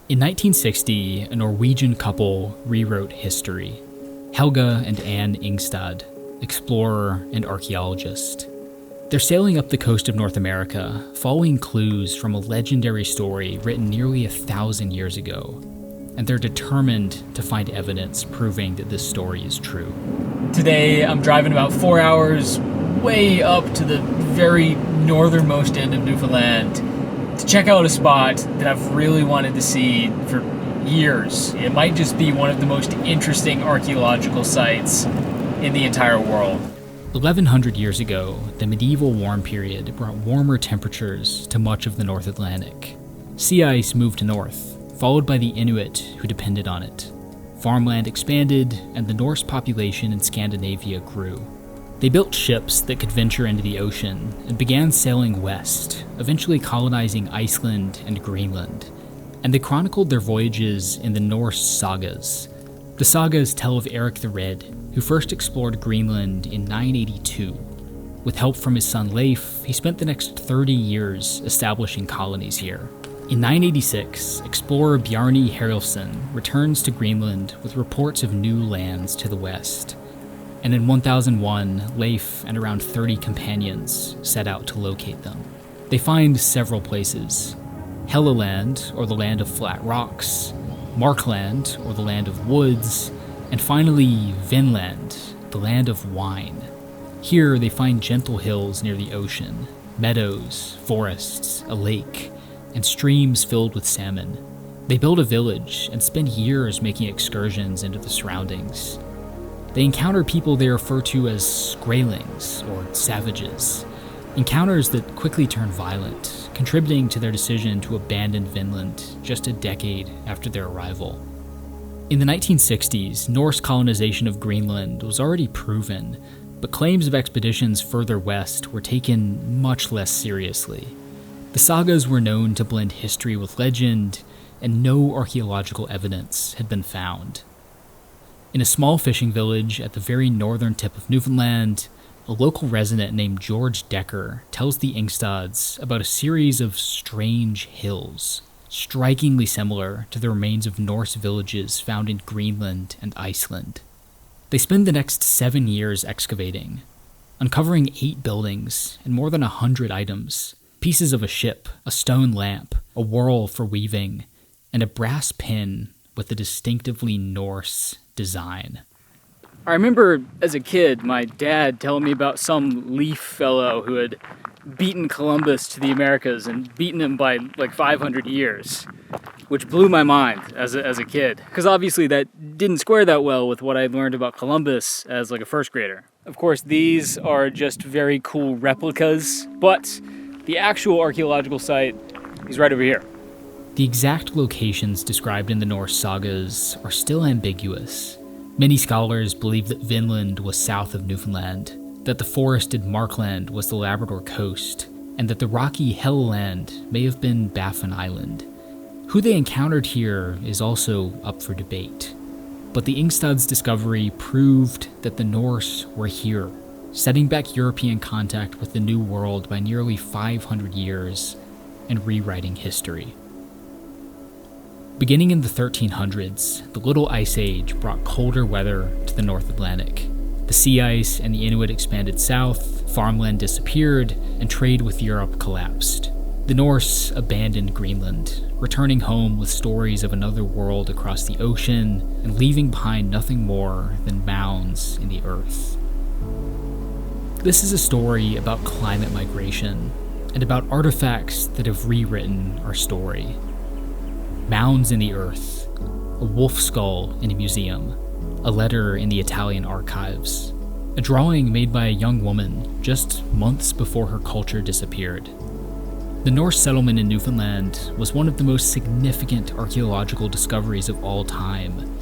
In 1960, a Norwegian couple rewrote history. Helga and Anne Ingstad, explorer and archaeologist. They're sailing up the coast of North America, following clues from a legendary story written nearly 1,000 years ago, and they're determined to find evidence proving that this story is true. Today, I'm driving about 4 hours way up to the very northernmost end of Newfoundland to check out a spot that I've really wanted to see for years. It might just be one of the most interesting archaeological sites in the entire world. 1,100 years ago, the medieval warm period brought warmer temperatures to much of the North Atlantic. Sea ice moved north, followed by the Inuit who depended on it. Farmland expanded, and the Norse population in Scandinavia grew. They built ships that could venture into the ocean and began sailing west, eventually colonizing Iceland and Greenland. And they chronicled their voyages in the Norse sagas. The sagas tell of Eric the Red, who first explored Greenland in 982. With help from his son Leif, he spent the next 30 years establishing colonies here. In 986, explorer Bjarni Herjolfsson returns to Greenland with reports of new lands to the west. And in 1001, Leif and around 30 companions set out to locate them. They find several places: Helluland, or the land of flat rocks, Markland, or the land of woods, and finally Vinland, the land of wine. Here they find gentle hills near the ocean, meadows, forests, a lake, and streams filled with salmon. They build a village and spend years making excursions into the surroundings. They encounter people they refer to as Skraelings, or savages, encounters that quickly turn violent, contributing to their decision to abandon Vinland just a decade after their arrival. In the 1960s, Norse colonization of Greenland was already proven, but claims of expeditions further west were taken much less seriously. The sagas were known to blend history with legend, and no archaeological evidence had been found. In a small fishing village at the very northern tip of Newfoundland, a local resident named George Decker tells the Ingstads about a series of strange hills, strikingly similar to the remains of Norse villages found in Greenland and Iceland. They spend the next 7 years excavating, uncovering 8 buildings and more than 100 items, pieces of a ship, a stone lamp, a whorl for weaving, and a brass pin with a distinctively Norse design. I remember as a kid, my dad telling me about some leaf fellow who had beaten Columbus to the Americas and beaten him by like 500 years, which blew my mind as a kid. Because obviously that didn't square that well with what I learned about Columbus as like a first grader. Of course, these are just very cool replicas, but the actual archaeological site is right over here. The exact locations described in the Norse sagas are still ambiguous. Many scholars believe that Vinland was south of Newfoundland, that the forested Markland was the Labrador coast, and that the rocky Helluland may have been Baffin Island. Who they encountered here is also up for debate. But the Ingstads' discovery proved that the Norse were here, setting back European contact with the New World by nearly 500 years and rewriting history. Beginning in the 1300s, the Little Ice Age brought colder weather to the North Atlantic. The sea ice and the Inuit expanded south, farmland disappeared, and trade with Europe collapsed. The Norse abandoned Greenland, returning home with stories of another world across the ocean and leaving behind nothing more than mounds in the earth. This is a story about climate migration and about artifacts that have rewritten our story. Mounds in the earth, a wolf skull in a museum, a letter in the Italian archives, a drawing made by a young woman just months before her culture disappeared. The Norse settlement in Newfoundland was one of the most significant archaeological discoveries of all time,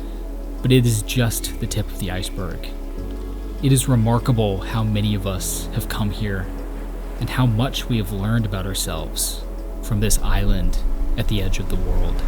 but it is just the tip of the iceberg. It is remarkable how many of us have come here, and how much we have learned about ourselves from this island at the edge of the world.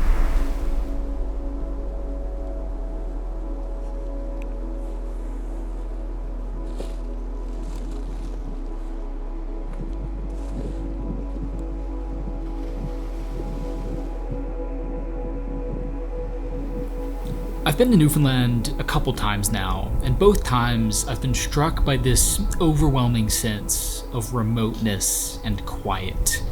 I've been to Newfoundland a couple times now, and both times I've been struck by this overwhelming sense of remoteness and quiet.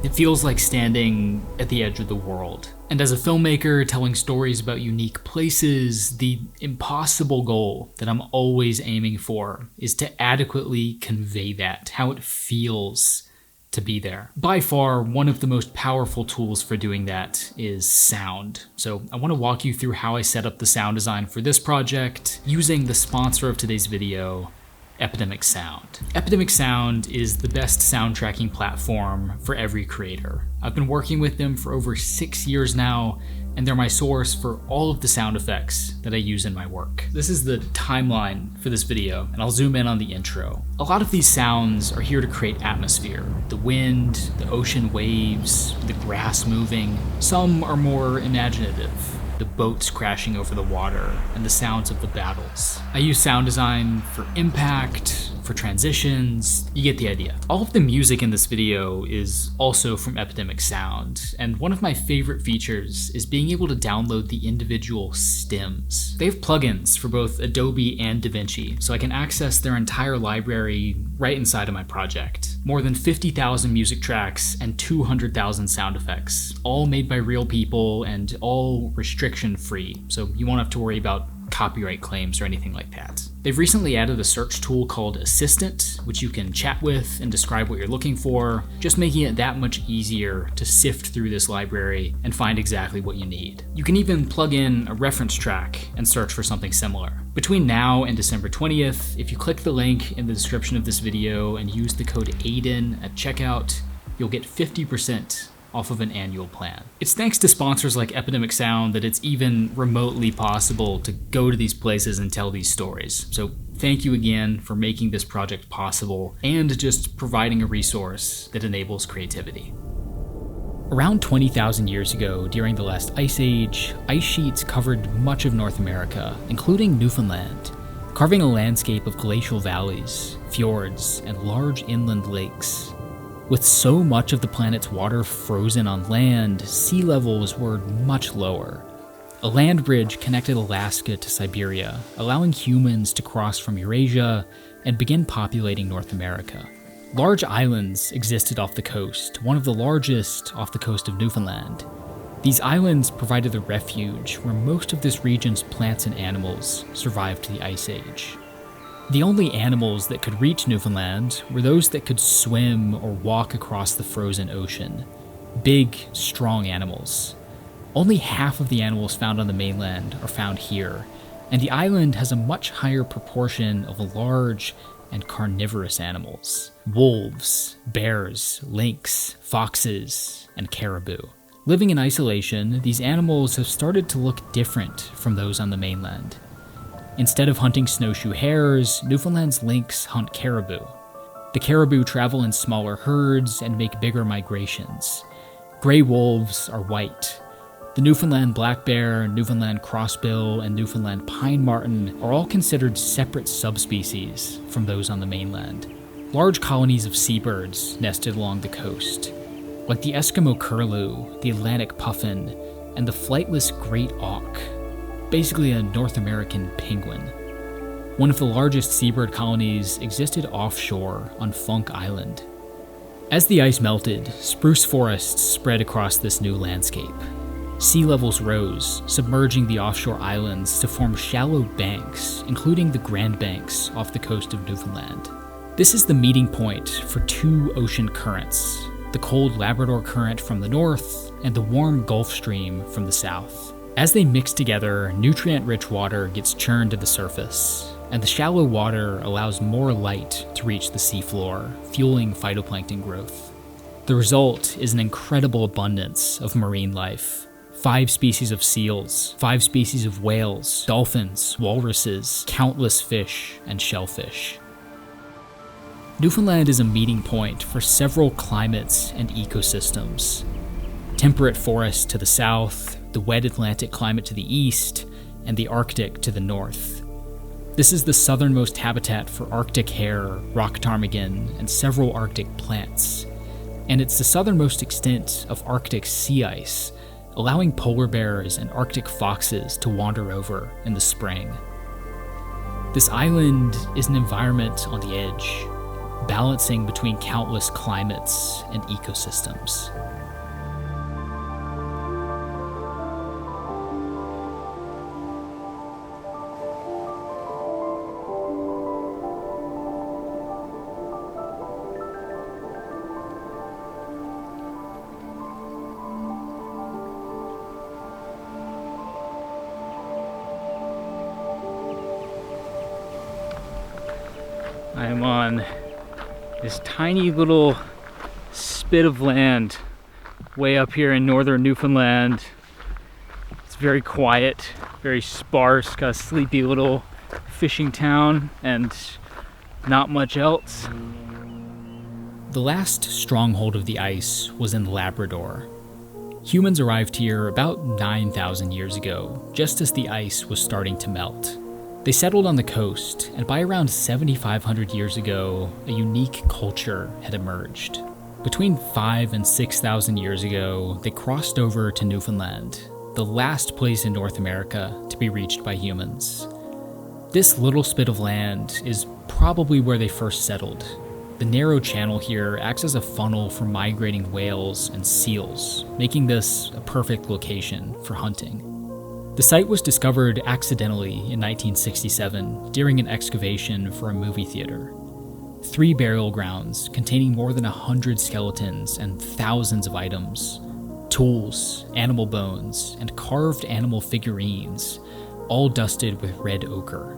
It feels like standing at the edge of the world. And as a filmmaker telling stories about unique places, the impossible goal that I'm always aiming for is to adequately convey that, how it feels to be there. By far, one of the most powerful tools for doing that is sound. So I want to walk you through how I set up the sound design for this project using the sponsor of today's video, Epidemic Sound. Epidemic Sound is the best sound tracking platform for every creator. I've been working with them for over 6 years now, and they're my source for all of the sound effects that I use in my work. This is the timeline for this video, and I'll zoom in on the intro. A lot of these sounds are here to create atmosphere. The wind, the ocean waves, the grass moving. Some are more imaginative. The boats crashing over the water, and the sounds of the battles. I use sound design for impact, for transitions, you get the idea. All of the music in this video is also from Epidemic Sound, and one of my favorite features is being able to download the individual stems. They have plugins for both Adobe and DaVinci, so I can access their entire library right inside of my project. More than 50,000 music tracks and 200,000 sound effects, all made by real people and all restriction-free, so you won't have to worry about copyright claims or anything like that. They've recently added a search tool called Assistant, which you can chat with and describe what you're looking for, just making it that much easier to sift through this library and find exactly what you need. You can even plug in a reference track and search for something similar. Between now and December 20th, if you click the link in the description of this video and use the code Aidin at checkout, you'll get 50% off of an annual plan. It's thanks to sponsors like Epidemic Sound that it's even remotely possible to go to these places and tell these stories. So thank you again for making this project possible and just providing a resource that enables creativity. Around 20,000 years ago, during the last ice age, ice sheets covered much of North America, including Newfoundland, carving a landscape of glacial valleys, fjords, and large inland lakes. With so much of the planet's water frozen on land, sea levels were much lower. A land bridge connected Alaska to Siberia, allowing humans to cross from Eurasia and begin populating North America. Large islands existed off the coast, one of the largest off the coast of Newfoundland. These islands provided a refuge where most of this region's plants and animals survived the Ice Age. The only animals that could reach Newfoundland were those that could swim or walk across the frozen ocean. Big, strong animals. Only half of the animals found on the mainland are found here, and the island has a much higher proportion of large and carnivorous animals. Wolves, bears, lynx, foxes, and caribou. Living in isolation, these animals have started to look different from those on the mainland. Instead of hunting snowshoe hares, Newfoundland's lynx hunt caribou. The caribou travel in smaller herds and make bigger migrations. Gray wolves are white. The Newfoundland black bear, Newfoundland crossbill, and Newfoundland pine marten are all considered separate subspecies from those on the mainland. Large colonies of seabirds nested along the coast, like the Eskimo curlew, the Atlantic puffin, and the flightless great auk. Basically a North American penguin. One of the largest seabird colonies existed offshore on Funk Island. As the ice melted, spruce forests spread across this new landscape. Sea levels rose, submerging the offshore islands to form shallow banks, including the Grand Banks off the coast of Newfoundland. This is the meeting point for two ocean currents, the cold Labrador Current from the north and the warm Gulf Stream from the south. As they mix together, nutrient-rich water gets churned to the surface, and the shallow water allows more light to reach the seafloor, fueling phytoplankton growth. The result is an incredible abundance of marine life. 5 species of seals, 5 species of whales, dolphins, walruses, countless fish, and shellfish. Newfoundland is a meeting point for several climates and ecosystems. Temperate forests to the south, the wet Atlantic climate to the east, and the Arctic to the north. This is the southernmost habitat for Arctic hare, rock ptarmigan, and several Arctic plants. And it's the southernmost extent of Arctic sea ice, allowing polar bears and Arctic foxes to wander over in the spring. This island is an environment on the edge, balancing between countless climates and ecosystems. I am on this tiny little spit of land way up here in northern Newfoundland. It's very quiet, very sparse, got a sleepy little fishing town and not much else. The last stronghold of the ice was in Labrador. Humans arrived here about 9,000 years ago, just as the ice was starting to melt. They settled on the coast, and by around 7,500 years ago, a unique culture had emerged. Between 5,000 and 6,000 years ago, they crossed over to Newfoundland, the last place in North America to be reached by humans. This little spit of land is probably where they first settled. The narrow channel here acts as a funnel for migrating whales and seals, making this a perfect location for hunting. The site was discovered accidentally in 1967 during an excavation for a movie theater. 3 burial grounds containing more than 100 skeletons and thousands of items, tools, animal bones, and carved animal figurines, all dusted with red ochre.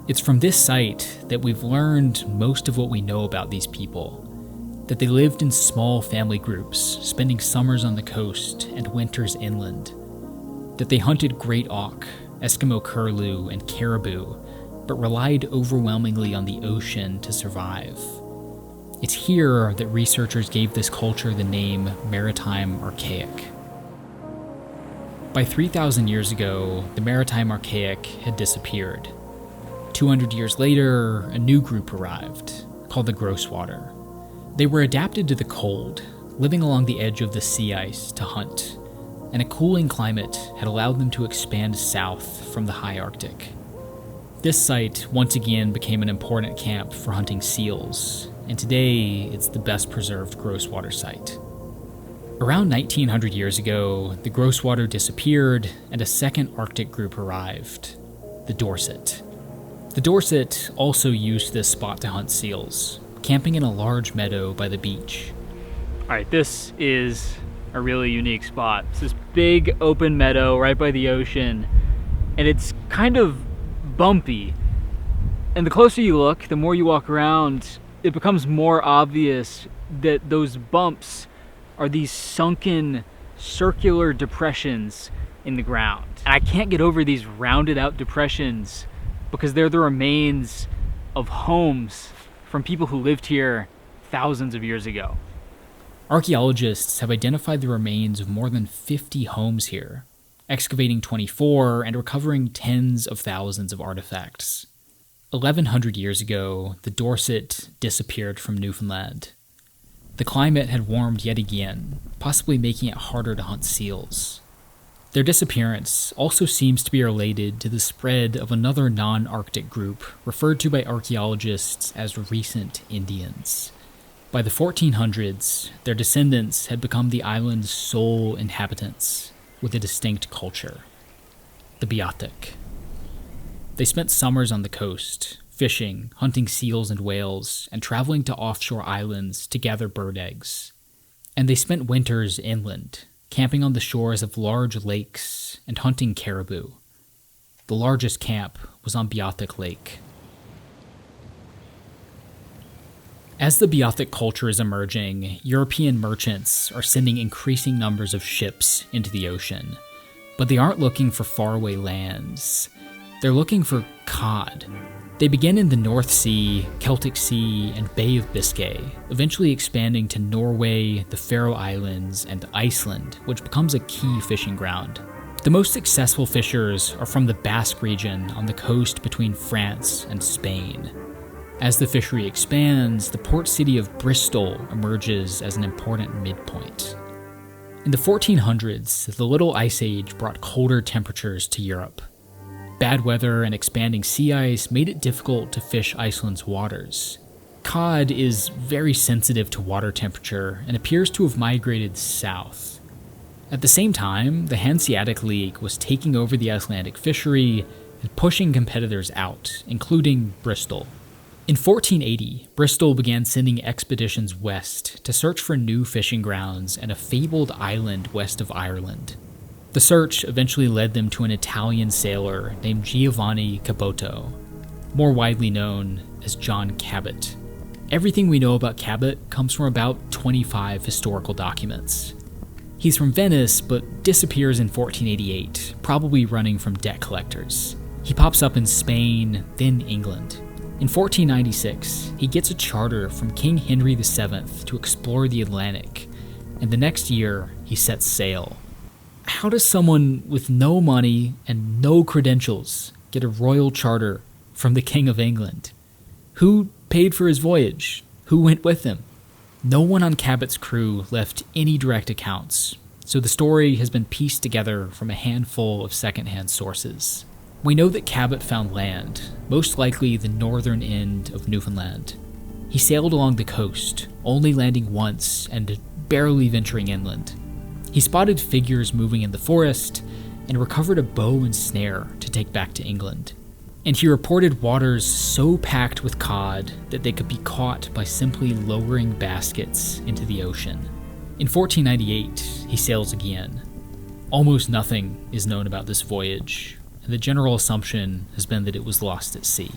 It's from this site that we've learned most of what we know about these people, that they lived in small family groups, spending summers on the coast and winters inland, that they hunted great auk, Eskimo curlew, and caribou, but relied overwhelmingly on the ocean to survive. It's here that researchers gave this culture the name Maritime Archaic. By 3,000 years ago, the Maritime Archaic had disappeared. 200 years later, a new group arrived, called the Grosswater. They were adapted to the cold, living along the edge of the sea ice to hunt, and a cooling climate had allowed them to expand south from the high Arctic. This site once again became an important camp for hunting seals, and today it's the best preserved Grosswater site. Around 1900 years ago, the Grosswater disappeared and a second Arctic group arrived, the Dorset. The Dorset also used this spot to hunt seals, camping in a large meadow by the beach. Alright, this is a really unique spot. It's this big open meadow right by the ocean, and it's kind of bumpy. And the closer you look, the more you walk around, it becomes more obvious that those bumps are these sunken circular depressions in the ground. And I can't get over these rounded out depressions because they're the remains of homes from people who lived here thousands of years ago. Archaeologists have identified the remains of more than 50 homes here, excavating 24 and recovering tens of thousands of artifacts. 1,100 years ago, the Dorset disappeared from Newfoundland. The climate had warmed yet again, possibly making it harder to hunt seals. Their disappearance also seems to be related to the spread of another non-Arctic group referred to by archaeologists as recent Indians. By the 1400s, their descendants had become the island's sole inhabitants, with a distinct culture, the Beothuk. They spent summers on the coast, fishing, hunting seals and whales, and traveling to offshore islands to gather bird eggs. And they spent winters inland, camping on the shores of large lakes and hunting caribou. The largest camp was on Beothuk Lake. As the Beothuk culture is emerging, European merchants are sending increasing numbers of ships into the ocean. But they aren't looking for faraway lands. They're looking for cod. They begin in the North Sea, Celtic Sea, and Bay of Biscay, eventually expanding to Norway, the Faroe Islands, and Iceland, which becomes a key fishing ground. The most successful fishers are from the Basque region on the coast between France and Spain. As the fishery expands, the port city of Bristol emerges as an important midpoint. In the 1400s, the Little Ice Age brought colder temperatures to Europe. Bad weather and expanding sea ice made it difficult to fish Iceland's waters. Cod is very sensitive to water temperature and appears to have migrated south. At the same time, the Hanseatic League was taking over the Icelandic fishery and pushing competitors out, including Bristol. In 1480, Bristol began sending expeditions west to search for new fishing grounds and a fabled island west of Ireland. The search eventually led them to an Italian sailor named Giovanni Caboto, more widely known as John Cabot. Everything we know about Cabot comes from about 25 historical documents. He's from Venice, but disappears in 1488, probably running from debt collectors. He pops up in Spain, then England. In 1496, he gets a charter from King Henry VII to explore the Atlantic, and the next year, he sets sail. How does someone with no money and no credentials get a royal charter from the King of England? Who paid for his voyage? Who went with him? No one on Cabot's crew left any direct accounts, so the story has been pieced together from a handful of secondhand sources. We know that Cabot found land, most likely the northern end of Newfoundland. He sailed along the coast, only landing once and barely venturing inland. He spotted figures moving in the forest and recovered a bow and snare to take back to England. And he reported waters so packed with cod that they could be caught by simply lowering baskets into the ocean. In 1498, he sails again. Almost nothing is known about this voyage, and the general assumption has been that it was lost at sea.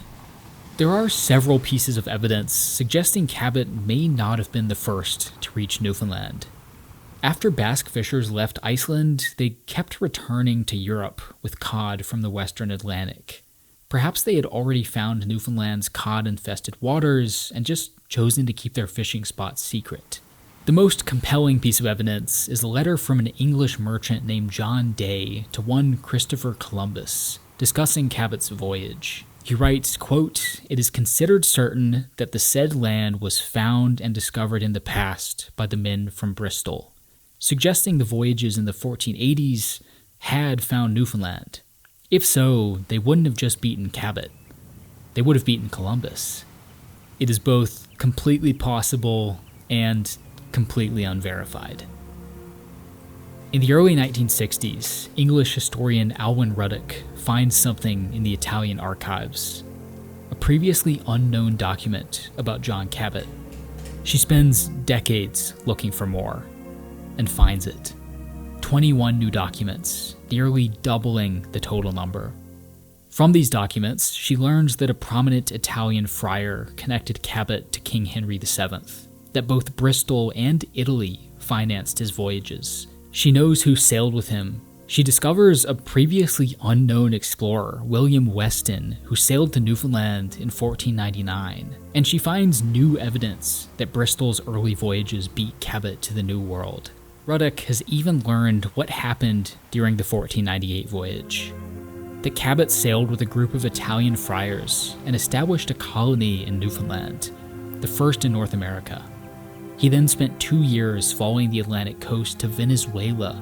There are several pieces of evidence suggesting Cabot may not have been the first to reach Newfoundland. After Basque fishers left Iceland, they kept returning to Europe with cod from the western Atlantic. Perhaps they had already found Newfoundland's cod-infested waters and just chosen to keep their fishing spots secret. The most compelling piece of evidence is a letter from an English merchant named John Day to one Christopher Columbus, discussing Cabot's voyage. He writes, quote, "It is considered certain that the said land was found and discovered in the past by the men from Bristol," suggesting the voyages in the 1480s had found Newfoundland. If so, they wouldn't have just beaten Cabot. They would have beaten Columbus. It is both completely possible and completely unverified. In the early 1960s, English historian Alwyn Ruddock finds something in the Italian archives, a previously unknown document about John Cabot. She spends decades looking for more, and finds it. 21 new documents, nearly doubling the total number. From these documents, she learns that a prominent Italian friar connected Cabot to King Henry VII, that both Bristol and Italy financed his voyages. She knows who sailed with him. She discovers a previously unknown explorer, William Weston, who sailed to Newfoundland in 1499, and she finds new evidence that Bristol's early voyages beat Cabot to the New World. Ruddock has even learned what happened during the 1498 voyage. That Cabot sailed with a group of Italian friars and established a colony in Newfoundland, the first in North America. He then spent 2 years following the Atlantic coast to Venezuela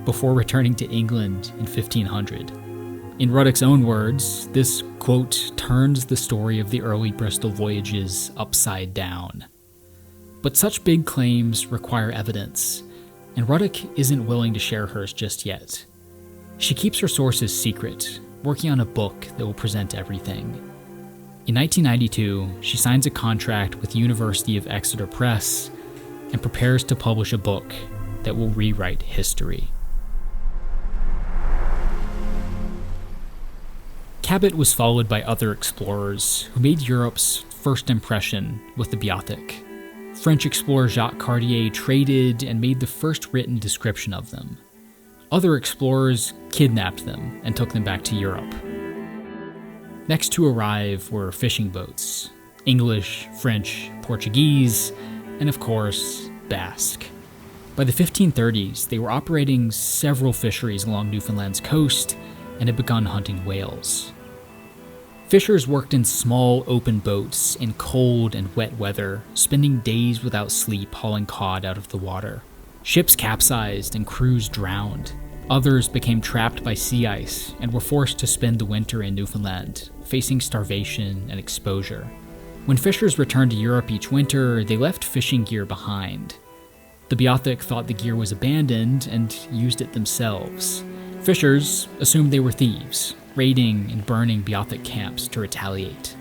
before returning to England in 1500. In Ruddock's own words, this, quote, turns the story of the early Bristol voyages upside down. But such big claims require evidence, and Ruddock isn't willing to share hers just yet. She keeps her sources secret, working on a book that will present everything. In 1992, she signs a contract with the University of Exeter Press and prepares to publish a book that will rewrite history. Cabot was followed by other explorers who made Europe's first impression with the Beothuk. French explorer Jacques Cartier traded and made the first written description of them. Other explorers kidnapped them and took them back to Europe. Next to arrive were fishing boats, English, French, Portuguese, and of course, Basque. By the 1530s, they were operating several fisheries along Newfoundland's coast and had begun hunting whales. Fishers worked in small open boats in cold and wet weather, spending days without sleep hauling cod out of the water. Ships capsized and crews drowned. Others became trapped by sea ice and were forced to spend the winter in Newfoundland, facing starvation and exposure. When fishers returned to Europe each winter, they left fishing gear behind. The Beothuk thought the gear was abandoned and used it themselves. Fishers assumed they were thieves, raiding and burning Beothuk camps to retaliate.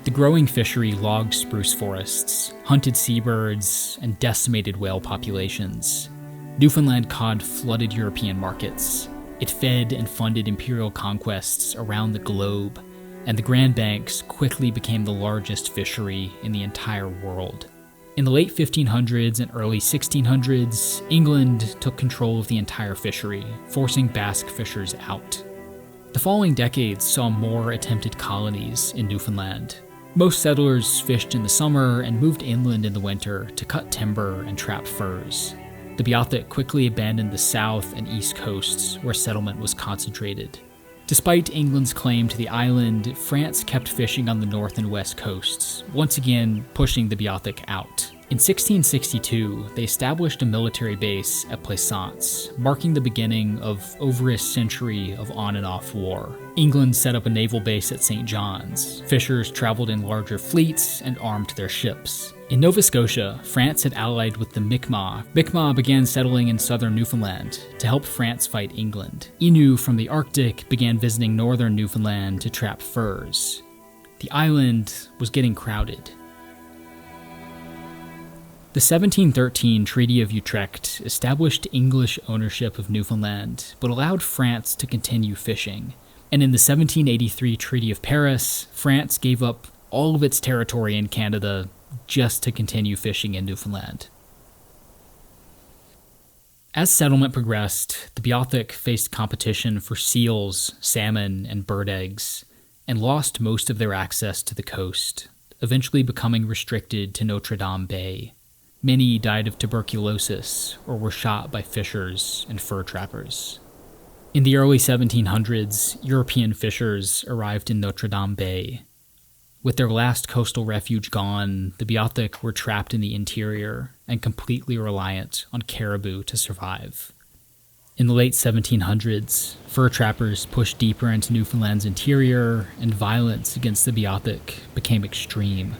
The growing fishery logged spruce forests, hunted seabirds, and decimated whale populations. Newfoundland cod flooded European markets. It fed and funded imperial conquests around the globe, and the Grand Banks quickly became the largest fishery in the entire world. In the late 1500s and early 1600s, England took control of the entire fishery, forcing Basque fishers out. The following decades saw more attempted colonies in Newfoundland. Most settlers fished in the summer and moved inland in the winter to cut timber and trap furs. The Beothuk quickly abandoned the south and east coasts where settlement was concentrated. Despite England's claim to the island, France kept fishing on the north and west coasts, once again pushing the Beothuk out. In 1662, they established a military base at Plaisance, marking the beginning of over a century of on and off war. England set up a naval base at St. John's. Fishers traveled in larger fleets and armed their ships. In Nova Scotia, France had allied with the Mi'kmaq. Mi'kmaq began settling in southern Newfoundland to help France fight England. Innu from the Arctic began visiting northern Newfoundland to trap furs. The island was getting crowded. The 1713 Treaty of Utrecht established English ownership of Newfoundland, but allowed France to continue fishing. And in the 1783 Treaty of Paris, France gave up all of its territory in Canada just to continue fishing in Newfoundland. As settlement progressed, the Beothuk faced competition for seals, salmon, and bird eggs, and lost most of their access to the coast, eventually becoming restricted to Notre Dame Bay. Many died of tuberculosis or were shot by fishers and fur trappers. In the early 1700s, European fishers arrived in Notre Dame Bay. With their last coastal refuge gone, the Beothuk were trapped in the interior and completely reliant on caribou to survive. In the late 1700s, fur trappers pushed deeper into Newfoundland's interior, and violence against the Beothuk became extreme.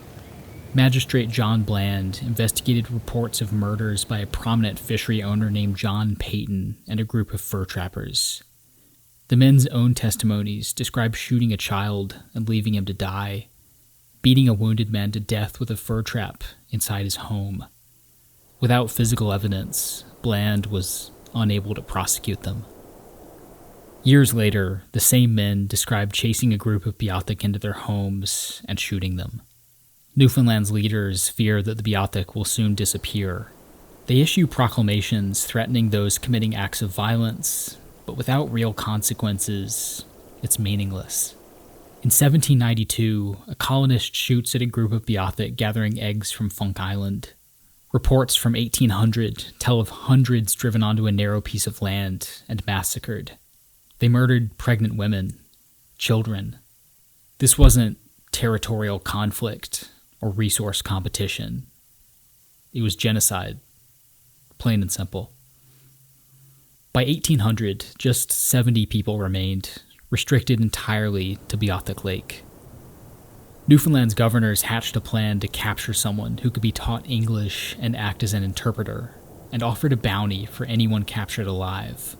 Magistrate John Bland investigated reports of murders by a prominent fishery owner named John Peyton and a group of fur trappers. The men's own testimonies describe shooting a child and leaving him to die, beating a wounded man to death with a fur trap inside his home. Without physical evidence, Bland was unable to prosecute them. Years later, the same men described chasing a group of Beothuk into their homes and shooting them. Newfoundland's leaders fear that the Beothuk will soon disappear. They issue proclamations threatening those committing acts of violence, but without real consequences, it's meaningless. In 1792, a colonist shoots at a group of Beothuk gathering eggs from Funk Island. Reports from 1800 tell of hundreds driven onto a narrow piece of land and massacred. They murdered pregnant women, children. This wasn't territorial conflict or resource competition. It was genocide, plain and simple. By 1800, just 70 people remained, restricted entirely to Beothuk Lake. Newfoundland's governors hatched a plan to capture someone who could be taught English and act as an interpreter, and offered a bounty for anyone captured alive.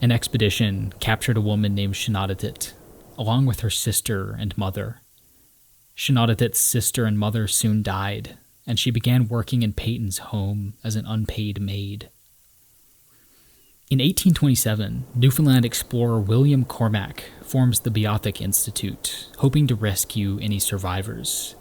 An expedition captured a woman named Shenoditit, along with her sister and mother. Shenoditit's sister and mother soon died, and she began working in Peyton's home as an unpaid maid. In 1827, Newfoundland explorer William Cormack forms the Beothuk Institute, hoping to rescue any survivors.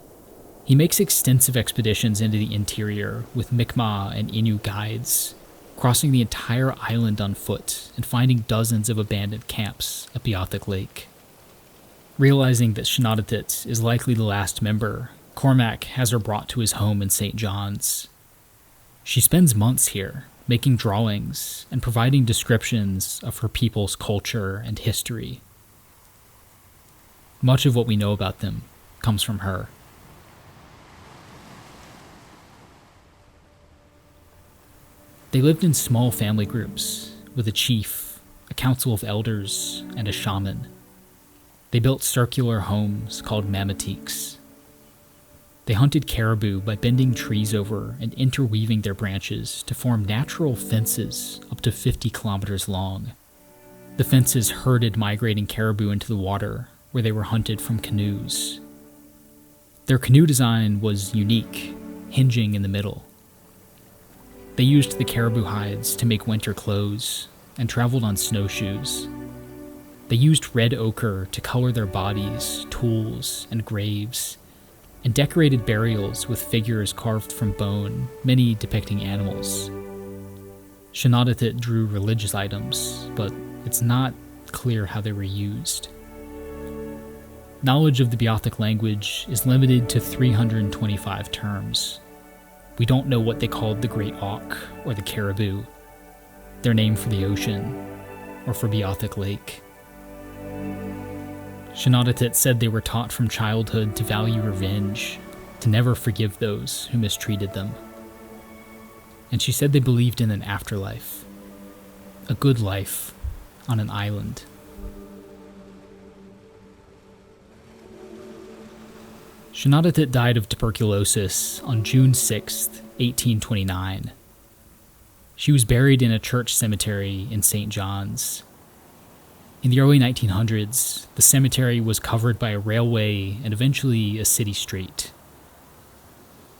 He makes extensive expeditions into the interior with Mi'kmaq and Innu guides, crossing the entire island on foot and finding dozens of abandoned camps at Beothuk Lake. Realizing that Shenoditit is likely the last member, Cormac has her brought to his home in St. John's. She spends months here, making drawings and providing descriptions of her people's culture and history. Much of what we know about them comes from her. They lived in small family groups, with a chief, a council of elders, and a shaman. They built circular homes called mamatiques. They hunted caribou by bending trees over and interweaving their branches to form natural fences up to 50 kilometers long. The fences herded migrating caribou into the water, where they were hunted from canoes. Their canoe design was unique, hinging in the middle. They used the caribou hides to make winter clothes and traveled on snowshoes. They used red ochre to color their bodies, tools, and graves, and decorated burials with figures carved from bone, many depicting animals. Shenandoah drew religious items, but it's not clear how they were used. Knowledge of the Beothuk language is limited to 325 terms. We don't know what they called the great auk or the caribou, their name for the ocean, or for Beothuk Lake. Shenandoah said they were taught from childhood to value revenge, to never forgive those who mistreated them. And she said they believed in an afterlife, a good life on an island. Shenandoah died of tuberculosis on June 6, 1829. She was buried in a church cemetery in St. John's. In the early 1900s, the cemetery was covered by a railway and eventually a city street.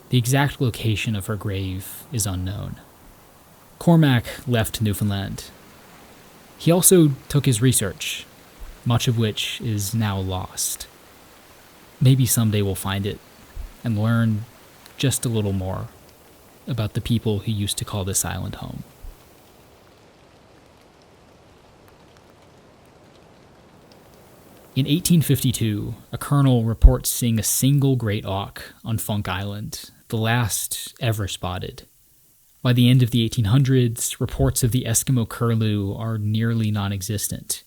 The exact location of her grave is unknown. Cormac left Newfoundland. He also took his research, much of which is now lost. Maybe someday we'll find it and learn just a little more about the people who used to call this island home. In 1852, a colonel reports seeing a single great auk on Funk Island, the last ever spotted. By the end of the 1800s, reports of the Eskimo Curlew are nearly non-existent.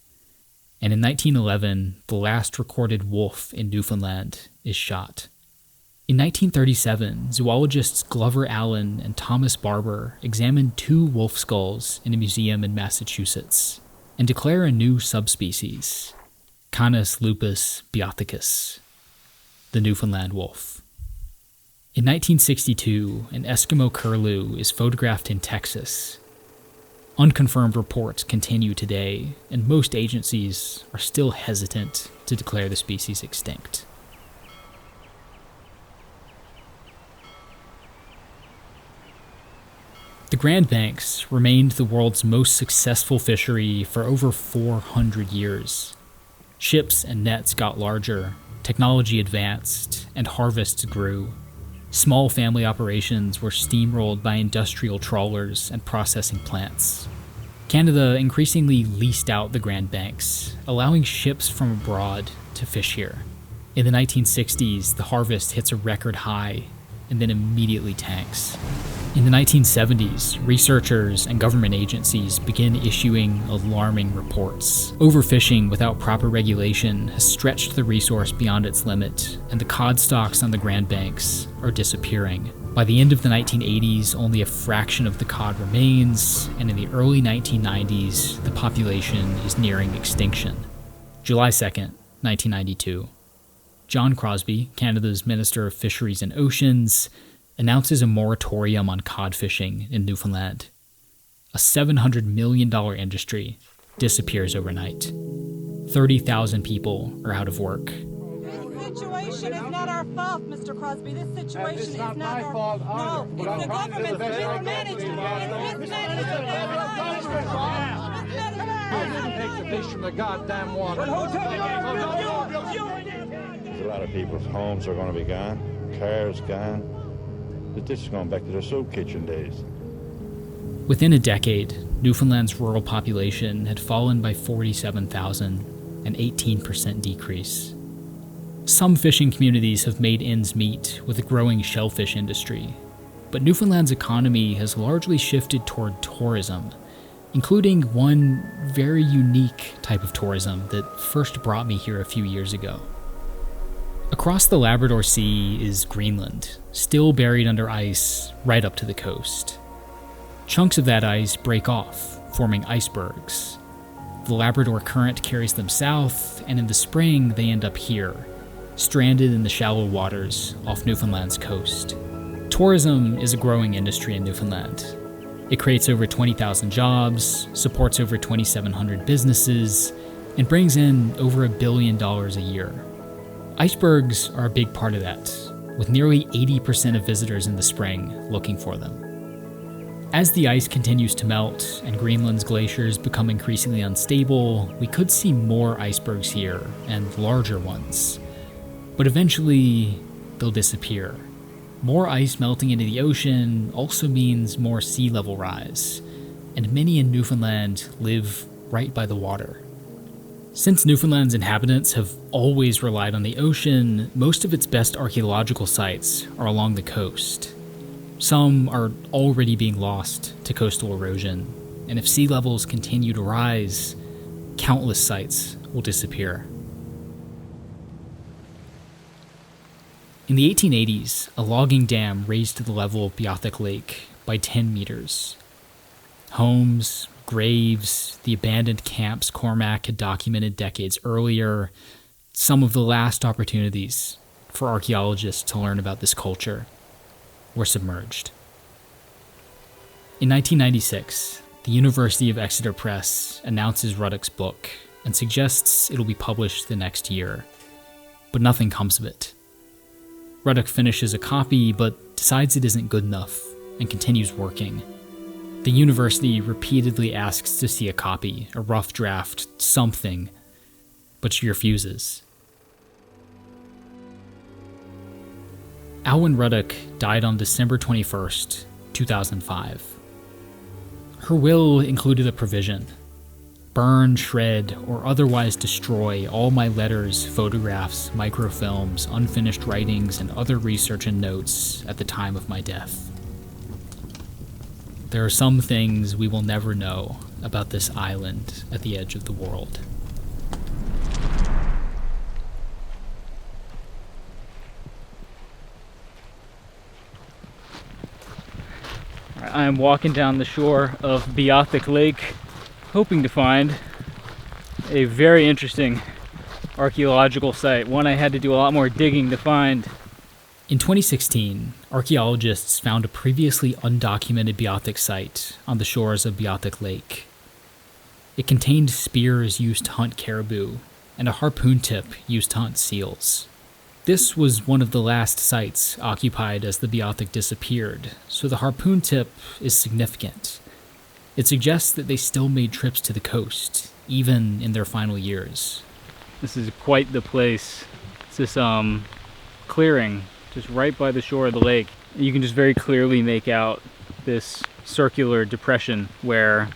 And in 1911, the last recorded wolf in Newfoundland is shot. In 1937, zoologists Glover Allen and Thomas Barber examined 2 wolf skulls in a museum in Massachusetts and declare a new subspecies, Canis lupus beothucus, the Newfoundland wolf. In 1962, an Eskimo curlew is photographed in Texas. Unconfirmed reports continue today, and most agencies are still hesitant to declare the species extinct. The Grand Banks remained the world's most successful fishery for over 400 years. Ships and nets got larger, technology advanced, and harvests grew. Small family operations were steamrolled by industrial trawlers and processing plants. Canada increasingly leased out the Grand Banks, allowing ships from abroad to fish here. In the 1960s, the harvest hits a record high and then immediately tanks. In the 1970s, researchers and government agencies begin issuing alarming reports. Overfishing without proper regulation has stretched the resource beyond its limit, and the cod stocks on the Grand Banks are disappearing. By the end of the 1980s, only a fraction of the cod remains, and in the early 1990s, the population is nearing extinction. July 2nd, 1992. John Crosbie, Canada's Minister of Fisheries and Oceans, announces a moratorium on cod fishing in Newfoundland. A $700 million industry disappears overnight. 30,000 people are out of work. This situation is not our fault, Mr. Crosby. This situation is not our fault. No, it's the government's mismanagement. It's mismanagement. I didn't take the fish from the goddamn water. A lot of people's homes are going to be gone, cars gone. This is going back to their soup kitchen days. Within a decade, Newfoundland's rural population had fallen by 47,000, an 18% decrease. Some fishing communities have made ends meet with a growing shellfish industry, but Newfoundland's economy has largely shifted toward tourism, including one very unique type of tourism that first brought me here a few years ago. Across the Labrador Sea is Greenland, still buried under ice right up to the coast. Chunks of that ice break off, forming icebergs. The Labrador Current carries them south, and in the spring they end up here, stranded in the shallow waters off Newfoundland's coast. Tourism is a growing industry in Newfoundland. It creates over 20,000 jobs, supports over 2,700 businesses, and brings in over $1 billion a year. Icebergs are a big part of that, with nearly 80% of visitors in the spring looking for them. As the ice continues to melt and Greenland's glaciers become increasingly unstable, we could see more icebergs here, and larger ones. But eventually, they'll disappear. More ice melting into the ocean also means more sea level rise, and many in Newfoundland live right by the water. Since Newfoundland's inhabitants have always relied on the ocean, most of its best archaeological sites are along the coast. Some are already being lost to coastal erosion, and if sea levels continue to rise, countless sites will disappear. In the 1880s, a logging dam raised the level of Beothuk Lake by 10 meters. Homes, graves, the abandoned camps Cormac had documented decades earlier, some of the last opportunities for archaeologists to learn about this culture, were submerged. In 1996, the University of Exeter Press announces Ruddock's book and suggests it'll be published the next year, but nothing comes of it. Ruddock finishes a copy but decides it isn't good enough and continues working. The university repeatedly asks to see a copy, a rough draft, something, but she refuses. Alwyn Ruddock died on December 21st, 2005. Her will included a provision: burn, shred, or otherwise destroy all my letters, photographs, microfilms, unfinished writings, and other research and notes at the time of my death. There are some things we will never know about this island at the edge of the world. I am walking down the shore of Beothuk Lake, hoping to find a very interesting archaeological site, one I had to do a lot more digging to find. In 2016, archaeologists found a previously undocumented Beothuk site on the shores of Beothuk Lake. It contained spears used to hunt caribou and a harpoon tip used to hunt seals. This was one of the last sites occupied as the Beothuk disappeared, so the harpoon tip is significant. It suggests that they still made trips to the coast, even in their final years. This is quite the place. It's this clearing just right by the shore of the lake. You can just very clearly make out this circular depression where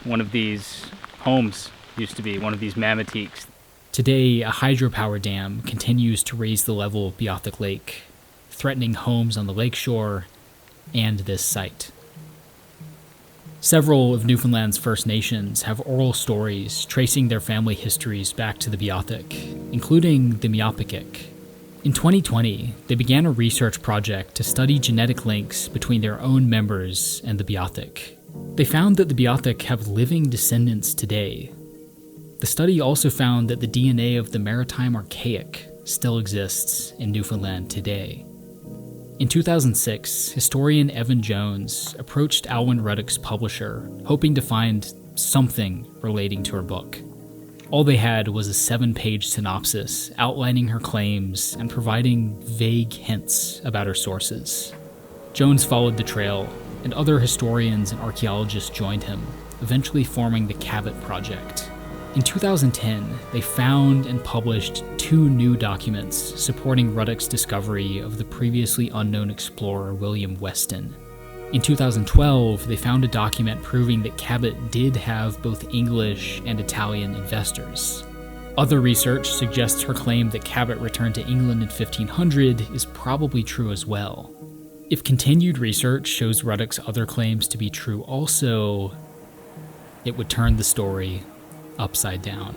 one of these homes used to be, one of these mammotiques. Today, a hydropower dam continues to raise the level of Beothuk Lake, threatening homes on the lakeshore and this site. Several of Newfoundland's First Nations have oral stories tracing their family histories back to the Beothuk, including the Mi'kmaq. In 2020, they began a research project to study genetic links between their own members and the Beothuk. They found that the Beothuk have living descendants today. The study also found that the DNA of the maritime Archaic still exists in Newfoundland today. In 2006, historian Evan Jones approached Alwyn Ruddock's publisher, hoping to find something relating to her book. All they had was a 7-page synopsis outlining her claims and providing vague hints about her sources. Jones followed the trail, and other historians and archaeologists joined him, eventually forming the Cabot project. In 2010, they found and published 2 new documents supporting Ruddock's discovery of the previously unknown explorer William Weston. In 2012, they found a document proving that Cabot did have both English and Italian investors. Other research suggests her claim that Cabot returned to England in 1500 is probably true as well. If continued research shows Ruddock's other claims to be true also, it would turn the story upside down.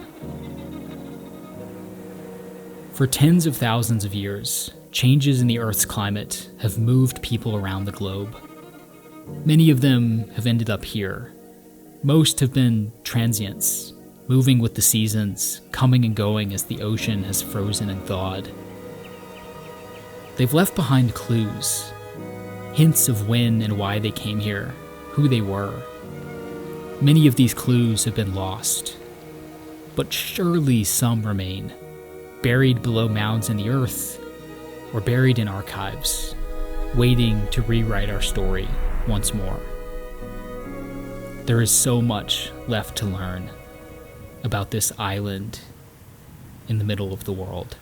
For tens of thousands of years, changes in the Earth's climate have moved people around the globe. Many of them have ended up here. Most have been transients, moving with the seasons, coming and going as the ocean has frozen and thawed. They've left behind clues, hints of when and why they came here, who they were. Many of these clues have been lost, but surely some remain, buried below mounds in the earth, or buried in archives, waiting to rewrite our story once more. There is so much left to learn about this island in the middle of the world.